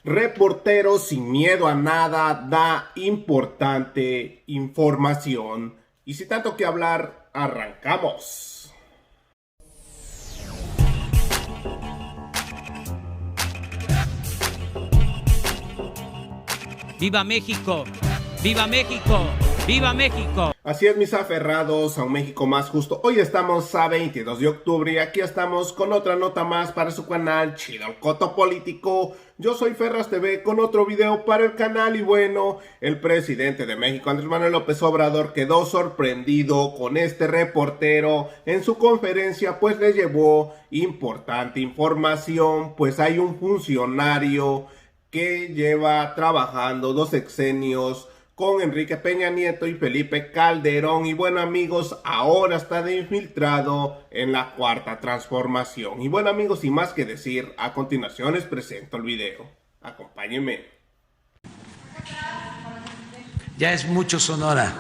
Reportero sin miedo a nada da importante información. Y sin tanto que hablar, arrancamos. ¡Viva México! ¡Viva México! ¡Viva México! Así es, mis aferrados a un México más justo. Hoy estamos a 22 de octubre y aquí estamos con otra nota más para su canal Chido el Coto Político. Yo soy Ferras TV con otro video para el canal y bueno, el presidente de México, Andrés Manuel López Obrador, quedó sorprendido con este reportero. En su conferencia pues le llevó importante información, pues hay un funcionario que lleva trabajando 2 sexenios con Enrique Peña Nieto y Felipe Calderón y bueno amigos, ahora está de infiltrado en la Cuarta Transformación. Y bueno amigos, sin más que decir, a continuación les presento el video. Acompáñenme. Ya es mucho Sonora.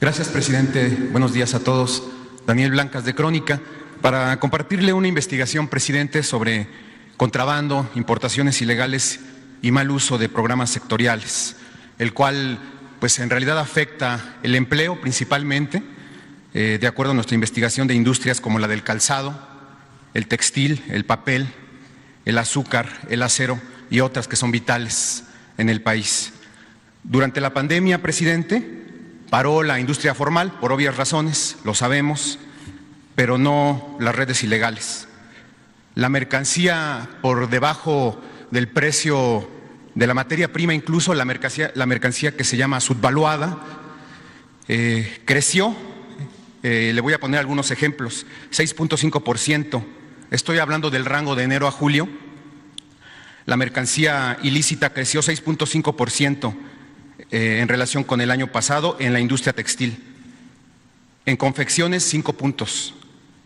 Gracias, presidente. Buenos días a todos. Daniel Blancas de Crónica, para compartirle una investigación, presidente, sobre contrabando, importaciones ilegales y mal uso de programas sectoriales, el cual pues en realidad afecta el empleo principalmente, de acuerdo a nuestra investigación, de industrias como la del calzado, el textil, el papel, el azúcar, el acero y otras que son vitales en el país. Durante la pandemia, presidente, paró la industria formal por obvias razones, lo sabemos, pero no las redes ilegales. La mercancía por debajo del precio de la materia prima, incluso la mercancía que se llama subvaluada, creció. Le voy a poner algunos ejemplos: 6.5%. Estoy hablando del rango de enero a julio. La mercancía ilícita creció 6.5% en relación con el año pasado en la industria textil. En confecciones, 5 puntos.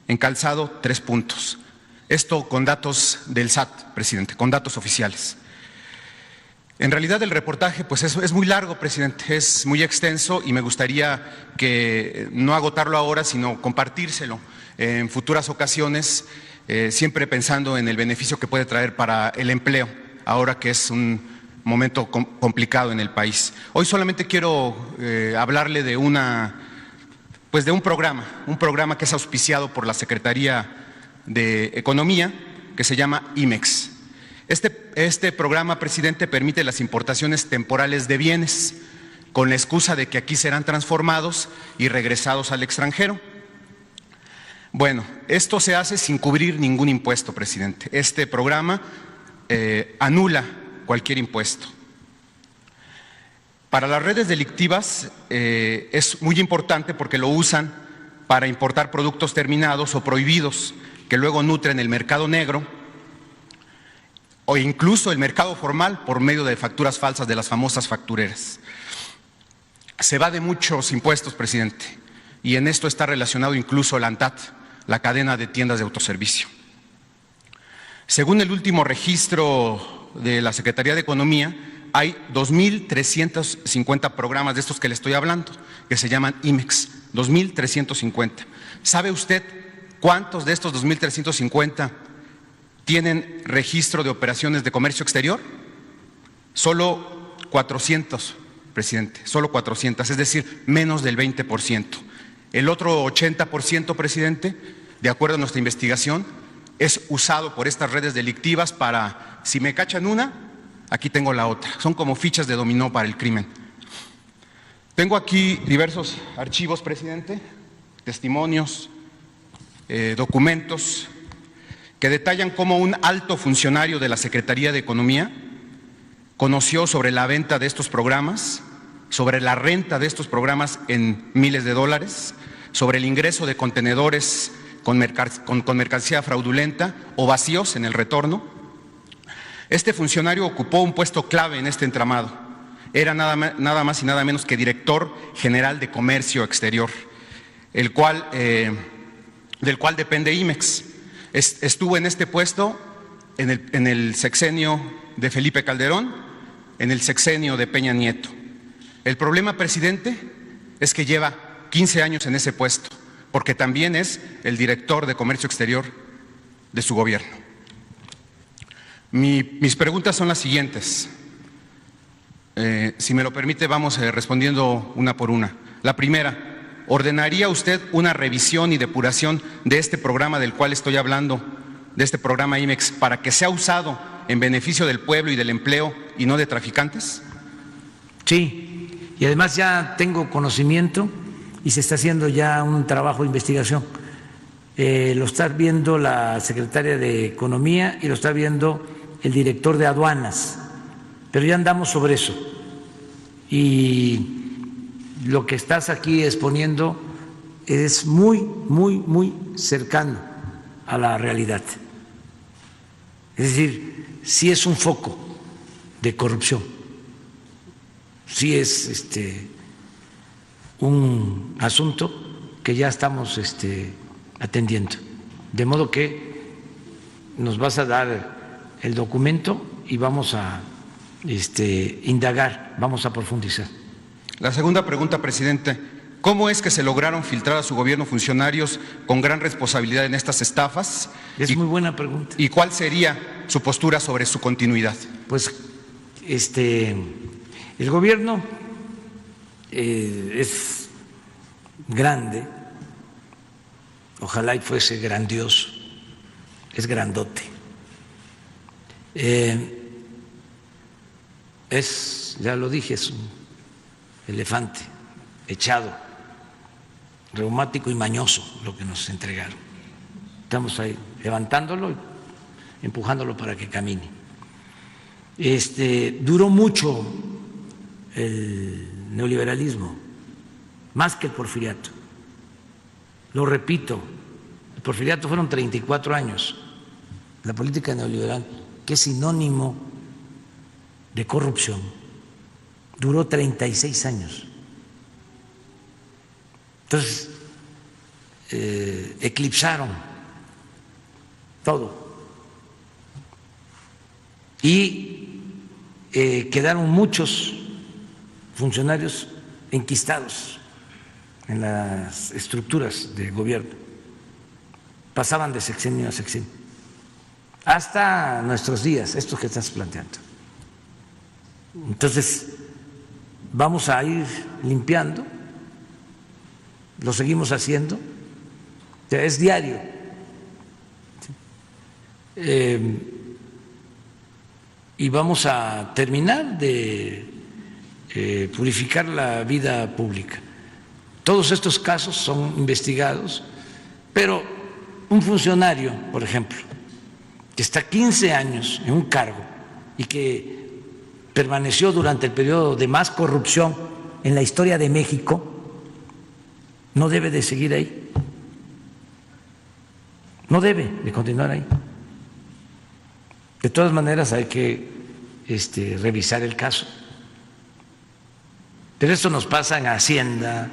En calzado, 3 puntos. Esto con datos del SAT, presidente, con datos oficiales. En realidad el reportaje pues es muy largo, presidente, es muy extenso y me gustaría que no agotarlo ahora, sino compartírselo en futuras ocasiones, siempre pensando en el beneficio que puede traer para el empleo, ahora que es un momento complicado en el país. Hoy solamente quiero hablarle de un programa que es auspiciado por la Secretaría de Economía, que se llama IMEX. Este programa, presidente, permite las importaciones temporales de bienes con la excusa de que aquí serán transformados y regresados al extranjero. Bueno, esto se hace sin cubrir ningún impuesto, presidente. Este programa anula cualquier impuesto. Para las redes delictivas es muy importante porque lo usan para importar productos terminados o prohibidos que luego nutren el mercado negro o incluso el mercado formal por medio de facturas falsas de las famosas factureras. Se va de muchos impuestos, presidente, y en esto está relacionado incluso la ANTAD, la cadena de tiendas de autoservicio. Según el último registro de la Secretaría de Economía, hay 2.350 programas de estos que le estoy hablando, que se llaman IMEX, 2.350. ¿Sabe usted cuántos de estos 2.350 tienen registro de operaciones de comercio exterior? Solo 400, presidente, solo 400, es decir, menos del 20%. El otro 80%, presidente, de acuerdo a nuestra investigación, es usado por estas redes delictivas para, si me cachan una, aquí tengo la otra. Son como fichas de dominó para el crimen. Tengo aquí diversos archivos, presidente, testimonios, documentos que detallan cómo un alto funcionario de la Secretaría de Economía conoció sobre la venta de estos programas, sobre la renta de estos programas en miles de dólares, sobre el ingreso de contenedores con mercancía fraudulenta o vacíos en el retorno. Este funcionario ocupó un puesto clave en este entramado. Era nada más y nada menos que director general de Comercio Exterior, del cual depende IMEX. Estuvo en este puesto en el sexenio de Felipe Calderón, en el sexenio de Peña Nieto. El problema, presidente, es que lleva 15 años en ese puesto, porque también es el director de Comercio Exterior de su gobierno. Mis preguntas son las siguientes. Si me lo permite, vamos respondiendo una por una. La primera, ¿ordenaría usted una revisión y depuración de este programa del cual estoy hablando, de este programa IMEX, para que sea usado en beneficio del pueblo y del empleo y no de traficantes? Sí, y además ya tengo conocimiento y se está haciendo ya un trabajo de investigación. Lo está viendo la secretaria de Economía y lo está viendo el director de Aduanas, pero ya andamos sobre eso. Y lo que estás aquí exponiendo es muy cercano a la realidad. Es decir, sí es un foco de corrupción, sí es un asunto que ya estamos atendiendo. De modo que nos vas a dar el documento y vamos a indagar, vamos a profundizar. La segunda pregunta, presidente, ¿cómo es que se lograron filtrar a su gobierno funcionarios con gran responsabilidad en estas estafas? Es muy buena pregunta. ¿Y cuál sería su postura sobre su continuidad? Pues el gobierno es grande, ojalá y fuese grandioso, es grandote. Ya lo dije, es un elefante echado, reumático y mañoso lo que nos entregaron. Estamos ahí levantándolo y empujándolo para que camine. Duró mucho el neoliberalismo, más que el porfiriato. Lo repito, el porfiriato fueron 34 años. La política neoliberal, que es sinónimo de corrupción, duró 36 años. Entonces, eclipsaron todo. Y quedaron muchos funcionarios enquistados en las estructuras de gobierno. Pasaban de sexenio a sexenio. Hasta nuestros días, esto que estás planteando. Entonces, vamos a ir limpiando, lo seguimos haciendo, es diario. Y vamos a terminar de purificar la vida pública. Todos estos casos son investigados, pero un funcionario, por ejemplo, que está 15 años en un cargo y que permaneció durante el periodo de más corrupción en la historia de México, no debe de seguir ahí, no debe de continuar ahí. De todas maneras hay que revisar el caso. Pero esto nos pasa en Hacienda,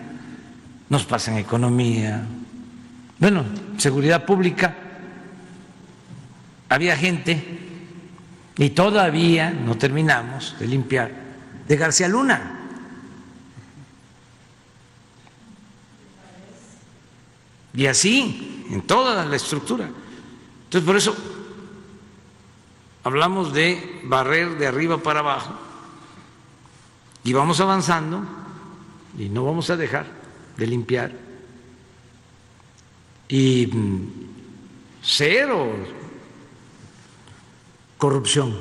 nos pasa en Economía, bueno, Seguridad Pública. Había gente, y todavía no terminamos de limpiar, de García Luna. Y así, en toda la estructura. Entonces, por eso hablamos de barrer de arriba para abajo y vamos avanzando y no vamos a dejar de limpiar. Y cero corrupción,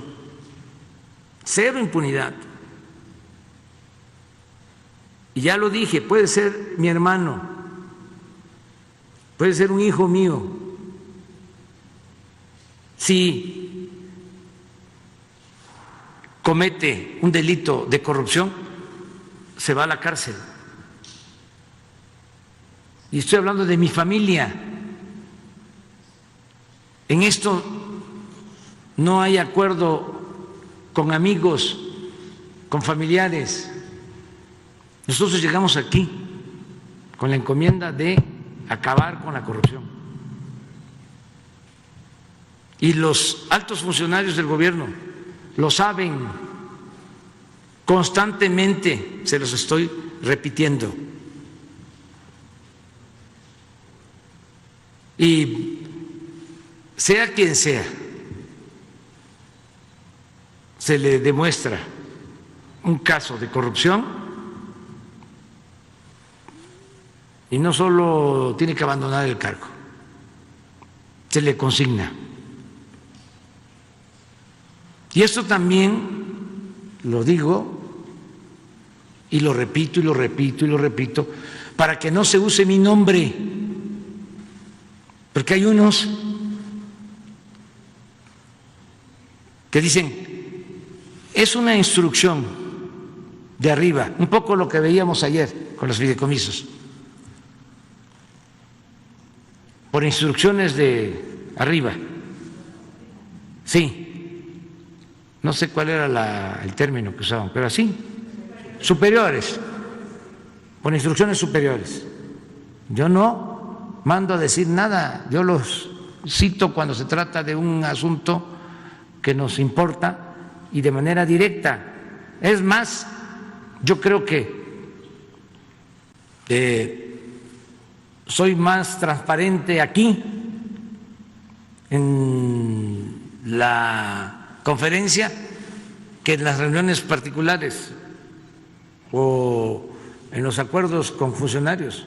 cero impunidad. Y ya lo dije, puede ser mi hermano, puede ser un hijo mío. Si comete un delito de corrupción, se va a la cárcel. Y estoy hablando de mi familia. En esto no hay acuerdo con amigos, con familiares. Nosotros llegamos aquí con la encomienda de acabar con la corrupción. Y los altos funcionarios del gobierno lo saben, constantemente se los estoy repitiendo. Y sea quien sea, se le demuestra un caso de corrupción y no solo tiene que abandonar el cargo, se le consigna. Y esto también lo digo y lo repito y lo repito y lo repito para que no se use mi nombre, porque hay unos que dicen, es una instrucción de arriba, un poco lo que veíamos ayer con los fideicomisos, por instrucciones de arriba. Sí, no sé cuál era el término que usaban, pero así, superiores, por instrucciones superiores. Yo no mando a decir nada, yo los cito cuando se trata de un asunto que nos importa y de manera directa. Es más, yo creo que soy más transparente aquí en la conferencia que en las reuniones particulares o en los acuerdos con funcionarios,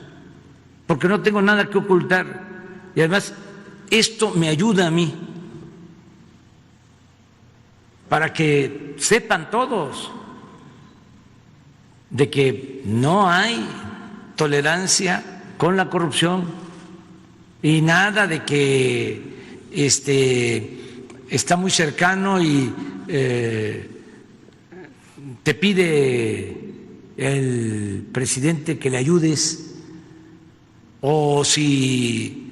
porque no tengo nada que ocultar y además esto me ayuda a mí para que sepan todos de que no hay tolerancia con la corrupción y nada de que está muy cercano y te pide el presidente que le ayudes, o si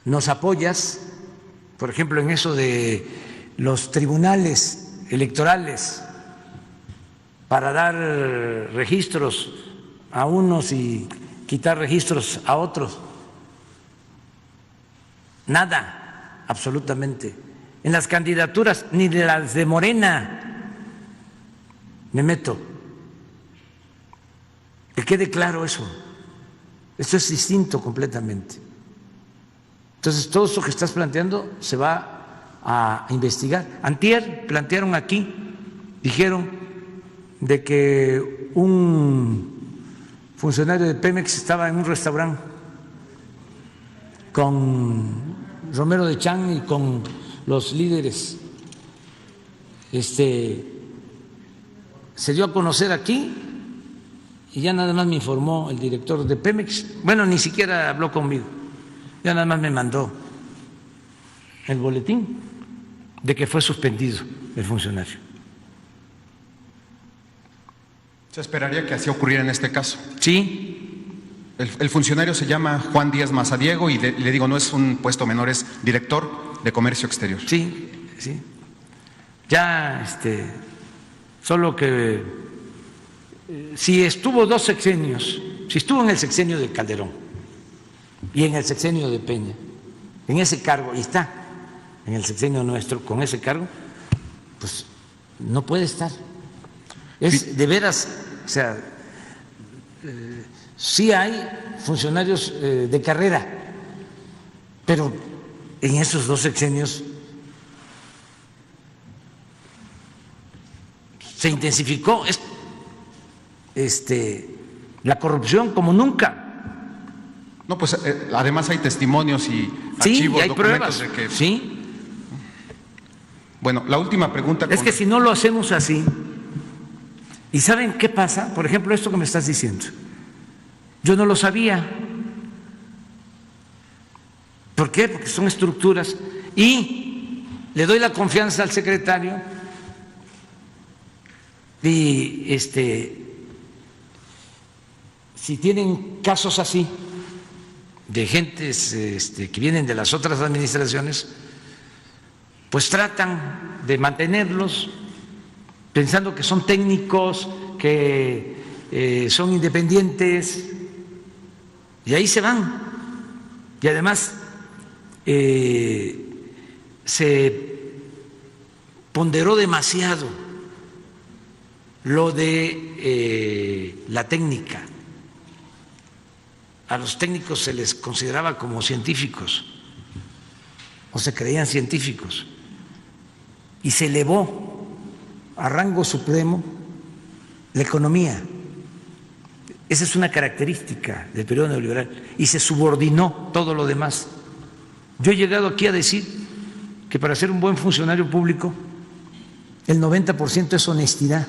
nos apoyas, por ejemplo, en eso de los tribunales electorales para dar registros a unos y quitar registros a otros. Nada, absolutamente. En las candidaturas, ni de las de Morena me meto. Que quede claro eso. Esto es distinto completamente. Entonces, todo eso que estás planteando se va a investigar. Antier plantearon aquí, dijeron de que un funcionario de Pemex estaba en un restaurante con Romero de Champs y con los líderes. Se dio a conocer aquí y ya nada más me informó el director de Pemex. Bueno, ni siquiera habló conmigo, ya nada más me mandó el boletín de que fue suspendido el funcionario. ¿Se esperaría que así ocurriera en este caso? Sí. El funcionario se llama Juan Díaz Mazadiego y le digo, no es un puesto menor, es director de Comercio Exterior. Sí, sí. Ya, solo que si estuvo 2 sexenios, si estuvo en el sexenio de Calderón y en el sexenio de Peña, en ese cargo, y está en el sexenio nuestro con ese cargo, pues no puede estar. Es de veras, o sea, sí hay funcionarios de carrera, pero en esos 2 sexenios se intensificó la corrupción como nunca. No, pues además hay testimonios y archivos, y hay documentos pruebas. de que. Sí. Bueno, la última pregunta. Es que si no lo hacemos así, ¿y saben qué pasa? Por ejemplo, esto que me estás diciendo, yo no lo sabía. ¿Por qué? Porque son estructuras y le doy la confianza al secretario y si tienen casos así de gentes que vienen de las otras administraciones, pues tratan de mantenerlos pensando que son técnicos, que son independientes, y ahí se van. Y además se ponderó demasiado lo de la técnica a los técnicos se les consideraba como científicos o se creían científicos y se elevó a rango supremo la economía. Esa es una característica del periodo neoliberal y se subordinó todo lo demás. Yo he llegado aquí a decir que para ser un buen funcionario público el 90% es honestidad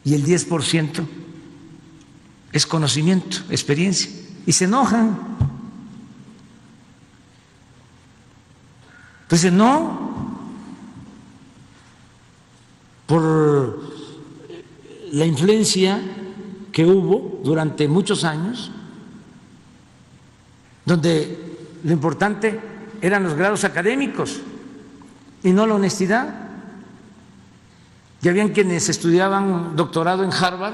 y el 10% es conocimiento, experiencia, y se enojan. Entonces no, por la influencia que hubo durante muchos años, donde lo importante eran los grados académicos y no la honestidad. Y habían quienes estudiaban doctorado en Harvard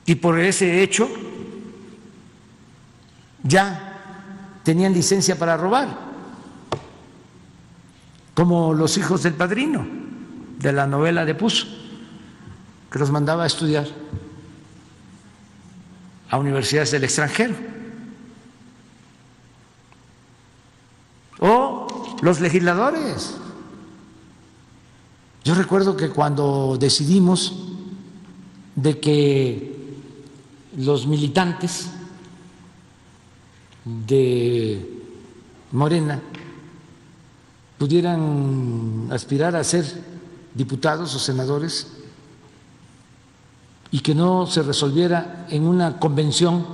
y por ese hecho ya tenían licencia para robar, como los hijos del Padrino de la novela de Puzo, que los mandaba a estudiar a universidades del extranjero, o los legisladores. Yo recuerdo que cuando decidimos de que los militantes de Morena pudieran aspirar a ser diputados o senadores y que no se resolviera en una convención,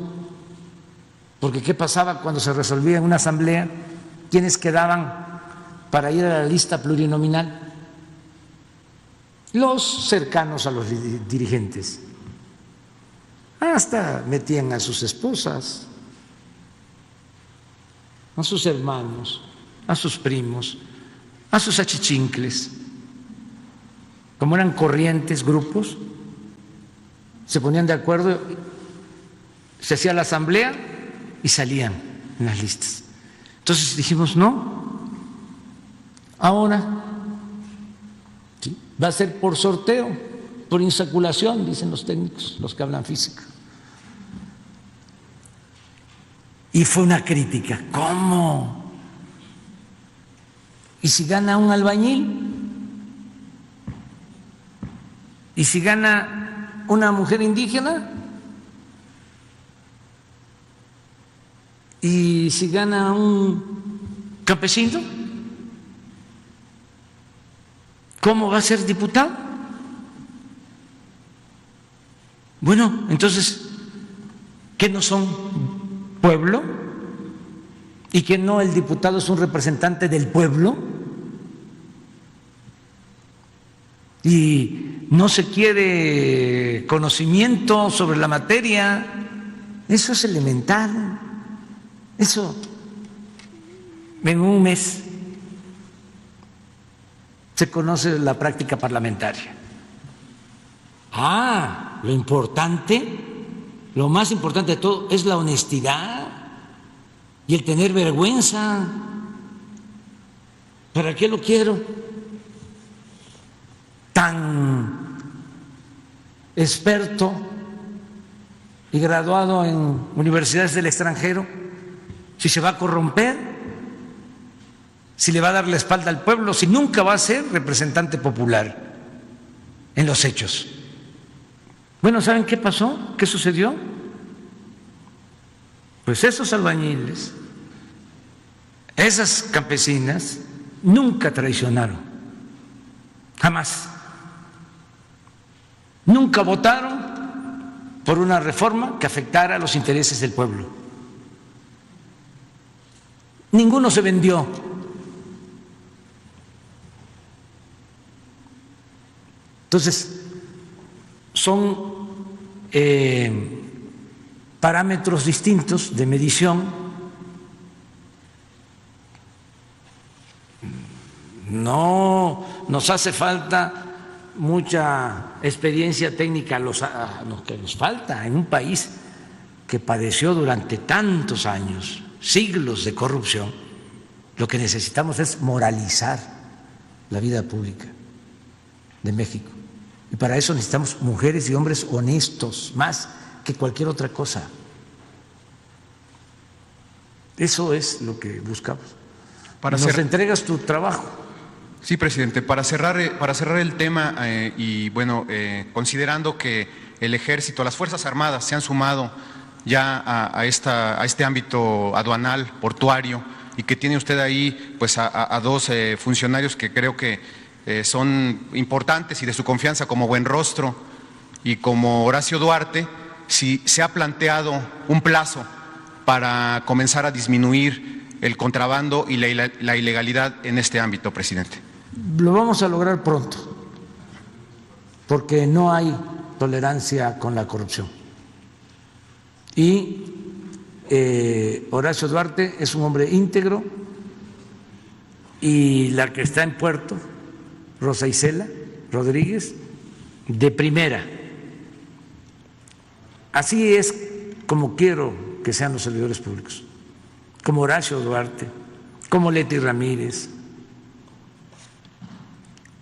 porque ¿qué pasaba cuando se resolvía en una asamblea? ¿Quiénes quedaban para ir a la lista plurinominal? Los cercanos a los dirigentes. Hasta metían a sus esposas, a sus hermanos, a sus primos, a sus achichincles. Como eran corrientes, grupos, se ponían de acuerdo, se hacía la asamblea y salían en las listas. Entonces dijimos, no, ahora ¿sí? Va a ser por sorteo, por insaculación, dicen los técnicos, los que hablan física. Y fue una crítica, ¿cómo? ¿Y si gana un albañil? ¿Y si gana una mujer indígena? ¿Y si gana un campesino? ¿Cómo va a ser diputado? Bueno, entonces, ¿qué no son pueblo? ¿Y que no el diputado es un representante del pueblo? Y no se quiere conocimiento sobre la materia. Eso es elemental. Eso en un mes se conoce la práctica parlamentaria. Lo importante, lo más importante de todo es la honestidad y el tener vergüenza. ¿Para qué lo quiero tan experto y graduado en universidades del extranjero si se va a corromper, si le va a dar la espalda al pueblo, si nunca va a ser representante popular en los hechos? Bueno, ¿saben qué pasó? ¿Qué sucedió? Pues esos albañiles, esas campesinas, nunca traicionaron, jamás. Nunca votaron por una reforma que afectara a los intereses del pueblo. Ninguno se vendió. Entonces, son parámetros distintos de medición. No nos hace falta mucha experiencia técnica, lo que nos falta en un país que padeció durante tantos años, siglos de corrupción. Lo que necesitamos es moralizar la vida pública de México. Y para eso necesitamos mujeres y hombres honestos, más que cualquier otra cosa. Eso es lo que buscamos. Nos entregas tu trabajo. Sí, presidente. Para cerrar el tema y bueno, considerando que el Ejército, las Fuerzas Armadas se han sumado ya a este ámbito aduanal, portuario, y que tiene usted ahí pues a dos funcionarios que creo que son importantes y de su confianza, como Buenrostro y como Horacio Duarte, si se ha planteado un plazo para comenzar a disminuir el contrabando y la ilegalidad en este ámbito, presidente. Lo vamos a lograr pronto, porque no hay tolerancia con la corrupción. Y Horacio Duarte es un hombre íntegro, y la que está en Puerto, Rosa Isela Rodríguez, de primera. Así es como quiero que sean los servidores públicos, como Horacio Duarte, como Leti Ramírez,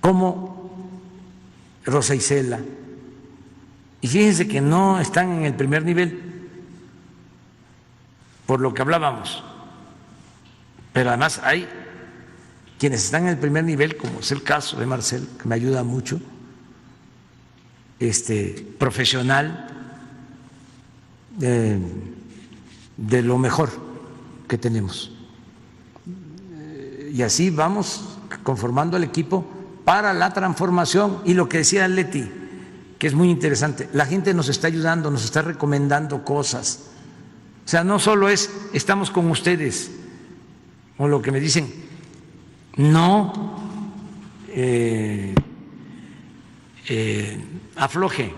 como Rosa Isela. Y fíjense que no están en el primer nivel, por lo que hablábamos, pero además hay quienes están en el primer nivel, como es el caso de Marcel, que me ayuda mucho, profesional, de lo mejor que tenemos. Y así vamos conformando el equipo para la transformación. Y lo que decía Leti, que es muy interesante, la gente nos está ayudando, nos está recomendando cosas. O sea, no solo es estamos con ustedes, o lo que me dicen, no afloje.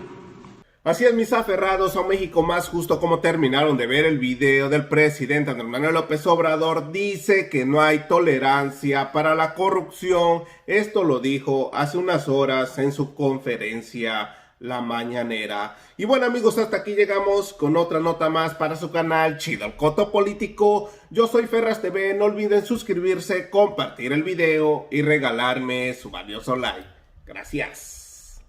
Así es, mis aferrados a un México más justo. Como terminaron de ver el video del presidente Andrés Manuel López Obrador, dice que no hay tolerancia para la corrupción. Esto lo dijo hace unas horas en su conferencia la mañanera. Y bueno, amigos, hasta aquí llegamos con otra nota más para su canal Chido el Coto Político. Yo soy Ferras TV, no olviden suscribirse, compartir el video y regalarme su valioso like. Gracias.